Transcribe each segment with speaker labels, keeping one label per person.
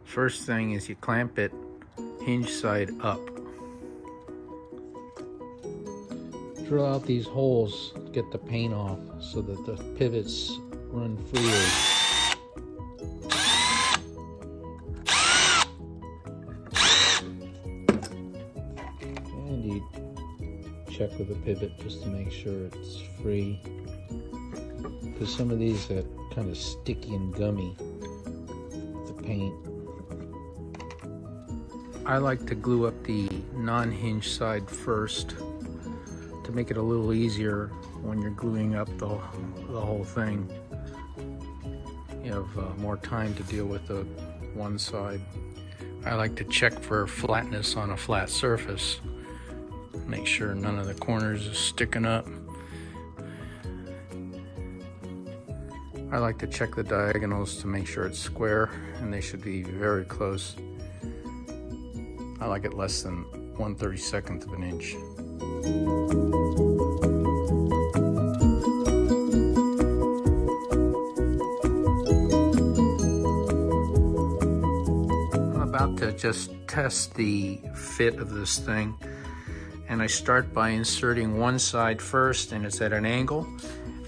Speaker 1: First thing is you clamp it hinge side up. Drill out these holes to get the paint off so that the pivots run freely. And you check with the pivot just to make sure it's free, because some of these are kind of sticky and gummy, the paint. I like to glue up the non-hinge side first to make it a little easier when you're gluing up the whole thing. You have more time to deal with the one side. I like to check for flatness on a flat surface. Make sure none of the corners is sticking up. I like to check the diagonals to make sure it's square, and they should be very close. I like it less than 1/32 of an inch. I'm about to just test the fit of this thing, and I start by inserting one side first, and it's at an angle,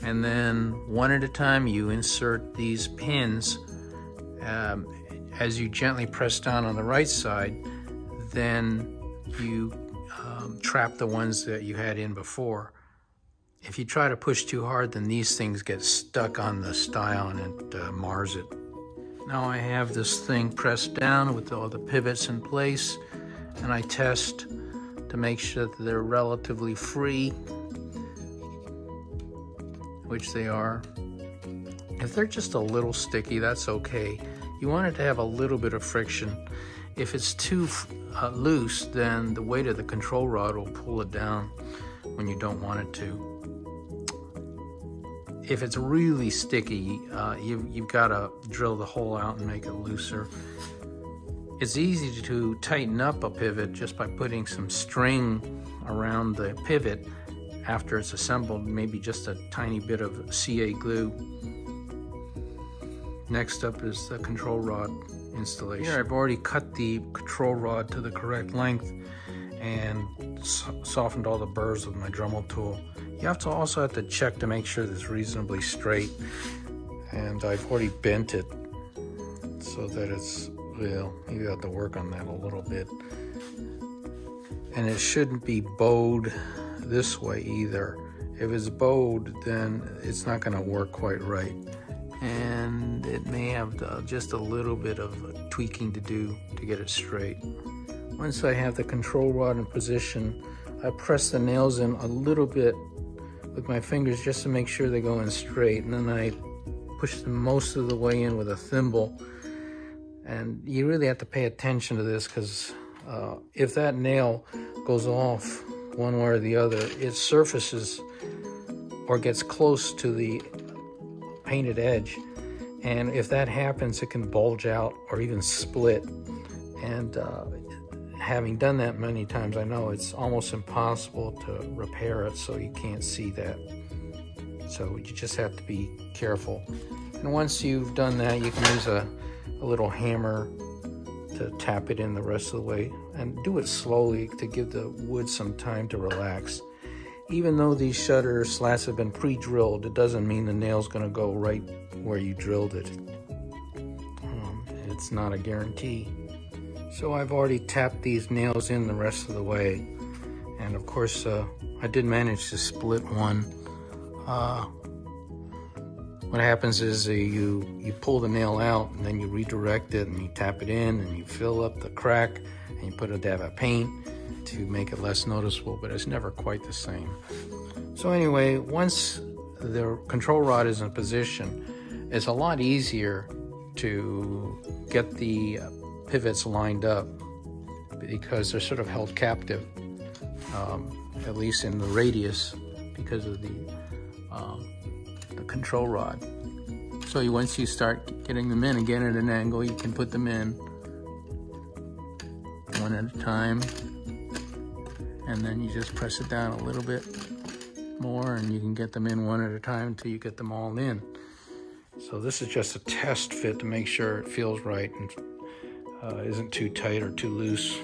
Speaker 1: and then one at a time you insert these pins. As you gently press down on the right side, then you trap the ones that you had in before. If you try to push too hard, then these things get stuck on the stile and it mars it. Now I have this thing pressed down with all the pivots in place, and I test to make sure that they're relatively free, which they are. If they're just a little sticky, that's okay. You want it to have a little bit of friction. If it's too loose, then the weight of the control rod will pull it down when you don't want it to. If it's really sticky, you've got to drill the hole out and make it looser. It's easy to tighten up a pivot just by putting some string around the pivot after it's assembled, maybe just a tiny bit of CA glue. Next up is the control rod installation. Here I've already cut the control rod to the correct length and softened all the burrs with my Dremel tool. You also have to check to make sure that it's reasonably straight, and I've already bent it so that it's, well, you have to work on that a little bit. And it shouldn't be bowed this way either. If it's bowed, then it's not going to work quite right, and it may have just a little bit of tweaking to do to get it straight. Once I have the control rod in position, I press the nails in a little bit with my fingers just to make sure they go in straight, and then I push them most of the way in with a thimble. And you really have to pay attention to this, because if that nail goes off one way or the other, it surfaces or gets close to the painted edge, and if that happens, it can bulge out or even split. And having done that many times, I know it's almost impossible to repair it, so you can't see that. So you just have to be careful. And once you've done that, you can use a little hammer to tap it in the rest of the way, and do it slowly to give the wood some time to relax. Even though these shutter slats have been pre-drilled, it doesn't mean the nail's going to go right where you drilled it. It's not a guarantee. So I've already tapped these nails in the rest of the way, and of course I did manage to split one. What happens is you pull the nail out, and then you redirect it, and you tap it in, and you fill up the crack, and you put a dab of paint to make it less noticeable, but it's never quite the same. So anyway, once the control rod is in position, it's a lot easier to get the pivots lined up, because they're sort of held captive, at least in the radius, because of the control rod. So once you start getting them in again at an angle, you can put them in one at a time, and then you just press it down a little bit more, and you can get them in one at a time until you get them all in. So this is just a test fit to make sure it feels right. And isn't too tight or too loose.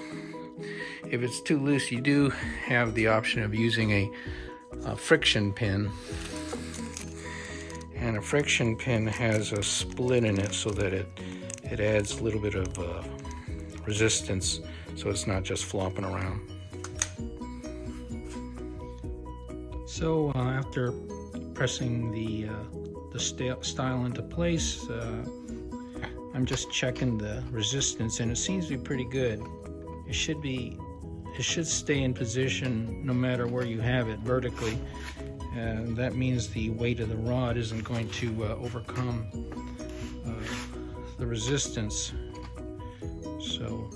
Speaker 1: If it's too loose, you do have the option of using a friction pin. And a friction pin has a split in it so that it adds a little bit of resistance, so it's not just flopping around. So after pressing the style into place, I'm just checking the resistance, and it seems to be pretty good. It should stay in position no matter where you have it vertically. And that means the weight of the rod isn't going to overcome the resistance. So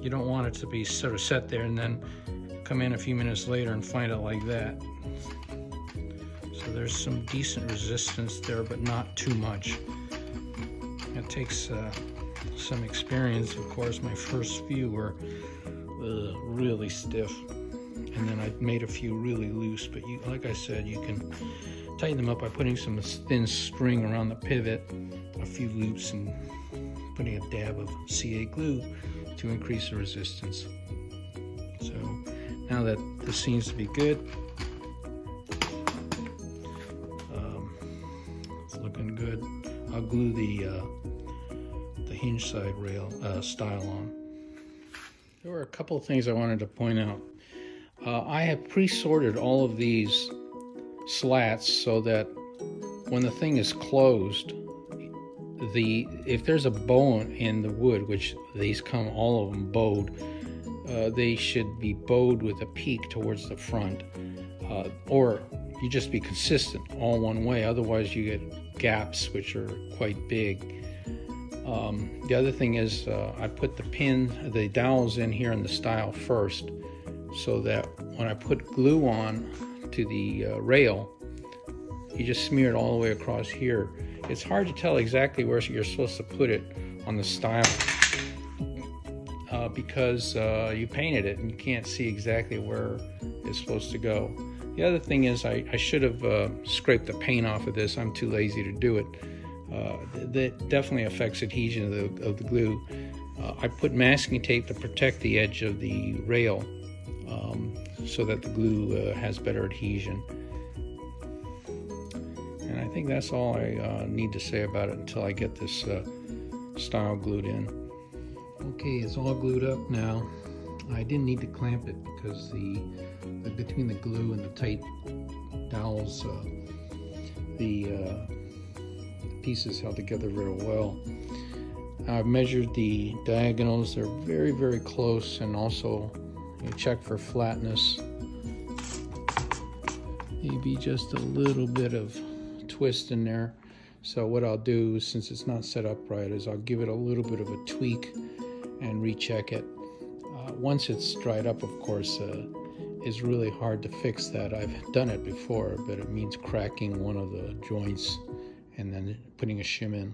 Speaker 1: you don't want it to be sort of set there and then come in a few minutes later and find it like that. So there's some decent resistance there, but not too much. It takes some experience. Of course, my first few were really stiff, and then I made a few really loose, but like I said, you can tighten them up by putting some thin string around the pivot, a few loops, and putting a dab of CA glue to increase the resistance. So now that this seems to be good, it's looking good, I'll glue the hinge side rail style on. There were a couple of things I wanted to point out. I have pre-sorted all of these slats so that when the thing is closed, if there's a bow in the wood, which these come all of them bowed, they should be bowed with a peak towards the front, or you just be consistent all one way. Otherwise you get gaps which are quite big. The other thing is I put the dowels in here in the style first, so that when I put glue on to the rail, you just smear it all the way across here. It's hard to tell exactly where you're supposed to put it on the style because you painted it and you can't see exactly where it's supposed to go. The other thing is I should have scraped the paint off of this. I'm too lazy to do it. That definitely affects adhesion of the glue. I put masking tape to protect the edge of the rail so that the glue has better adhesion. And I think that's all I need to say about it until I get this style glued in. Okay, it's all glued up now. I didn't need to clamp it because between the glue and the tight dowels, the pieces held together very well. I've measured the diagonals. They're very, very close, and also you check for flatness. Maybe just a little bit of twist in there. So what I'll do, since it's not set up right, is I'll give it a little bit of a tweak and recheck it. Once it's dried up, of course, it's really hard to fix that. I've done it before, but it means cracking one of the joints and then putting a shim in.